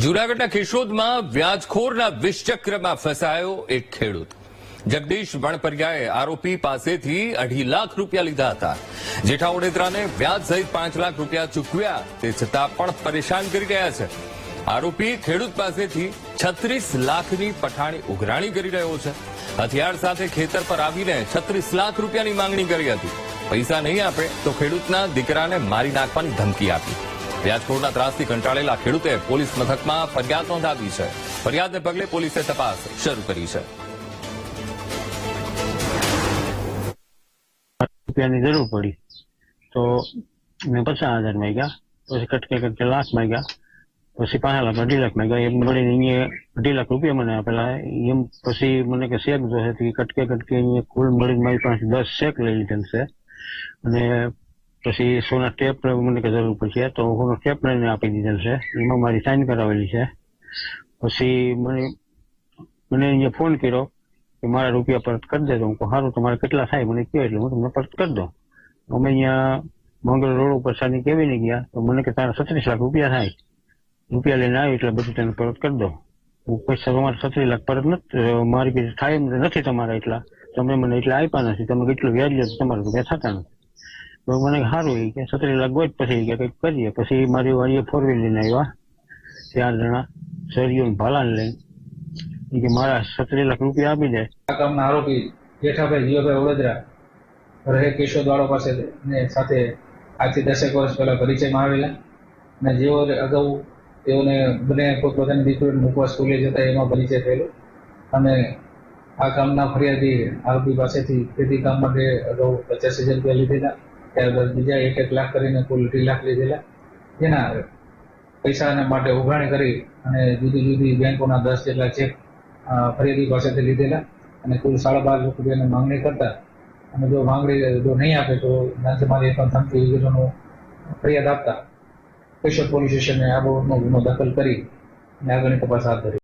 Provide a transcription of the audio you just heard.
જૂનાગઢના કેશોદમાં વ્યાજખોરના વિષચક્રમાં ફસાયો એક ખેડૂત જગદીશ વણપરિયાએ આરોપી પાસેથી 2.5 લાખ રૂપિયા લીધા હતા. જેઠા ઓડેદરાને વ્યાજ સહિત 5 લાખ રૂપિયા ચૂકવ્યા તે છતાં પણ પરેશાન કરી રહ્યા છે. આરોપી ખેડૂત પાસેથી 36 લાખની પઠાણી ઉઘરાણી કરી રહ્યો છે. હથિયાર સાથે ખેતર પર આવીને 36 લાખ રૂપિયાની માંગણી કરી હતી. પૈસા નહીં આપે તો ખેડૂતના દીકરાને મારી નાખવાની ધમકી આપી. વ્યાજખોરના ત્રાસથી કંટાળેલા ખેડૂતે પોલીસ મથકમાં ફરિયાદ નોંધાવી છે. ફરિયાદને પગલે પોલીસે તપાસ શરૂ કરી છે. રૂપિયાની જરૂર પડી તો મેં 50,000 માંગ્યા, પછી કટકે લાખ માંગ્યા, પછી 5 લાખ 2.5 લાખ માંગ્યા. એમ મળીને અહીંયા 2.5 લાખ રૂપિયા મને આપેલા. એમ પછી મને કે ચેક જોશે કટકે અહીંયા કુલ મળીને મારી પાસે 10 ચેક લઈ લીધેલ છે. અને પછી સોના ટેપ મને કે જરૂર પડશે તો સોનો ટેપ લઈને આપી દીધેલ છે. એમાં મારી સાઇન કરાવેલી છે. પછી મને અહીંયા ફોન કર્યો કે મારા રૂપિયા પરત કરી દેજો. હું સારું, તમારે કેટલા થાય મને કહો એટલે હું તમને પરત કરી દઉં. અમે અહીંયા મંગળ રોડ ઉપર સાની કેવીને ગયા તો મને કે તારા 36 લાખ રૂપિયા થાય. રૂપિયા લઈને આવ્યો એટલે બધું તેને પરત કરી દો. પૈસા તમારે 36 લાખ પરત નથી, મારી પાસે થાય એમ નથી તમારા એટલા, તમે મને એટલા આપ્યા નથી, તમે કેટલું વ્યાજ લો તો તમારા રૂપિયા થતા નથી. તો મને સારું એ કે 36 લાખ ગોજ પછી કે કંઈક કરીએ. પછી મારી વાળીએ 4 વ્હીલ લઈને આવ્યા 4 જણા સરિયો ભાલાને લઈને. કે મારા 36 લાખ રૂપિયા આપી દે. આ કામના આરોપી જેઠાભાઈ જીવાભાઈ ઓડેદરા રહે કેશોદવાળો પાસે ને સાથે આજથી 10 વર્ષ પહેલા પરિચયમાં આવેલા અને જેઓ અગાઉ તેઓને બંને પોતપોતાની દીકરીને મૂકવા સ્કૂલે જતા એમાં પરિચય થયેલો. અને આ કામના ફરિયાદી આરોપી પાસેથી ખેતી કામ માટે અગાઉ 50,000 રૂપિયા લીધેલા. ત્યારબાદ બીજા 1 લાખ કરીને કુલ 2.5 લાખ લીધેલા. જેના પૈસા માટે ઉઘરાણી કરી અને જુદી જુદી બેંકોના 10 જેટલા ચેક ફરિયાદી પાસેથી લીધેલા અને કુલ 12.5 લાખ રૂપિયાની માંગણી કરતા. અને જો માંગણી નહીં આપે તો મારી પણ ધમકી વગેરેનો ફરિયાદ આપતા કેશોદ પોલીસ સ્ટેશને આ બાબતનો ગુનો દાખલ કરી અને આગળની તપાસ હાથ ધરી.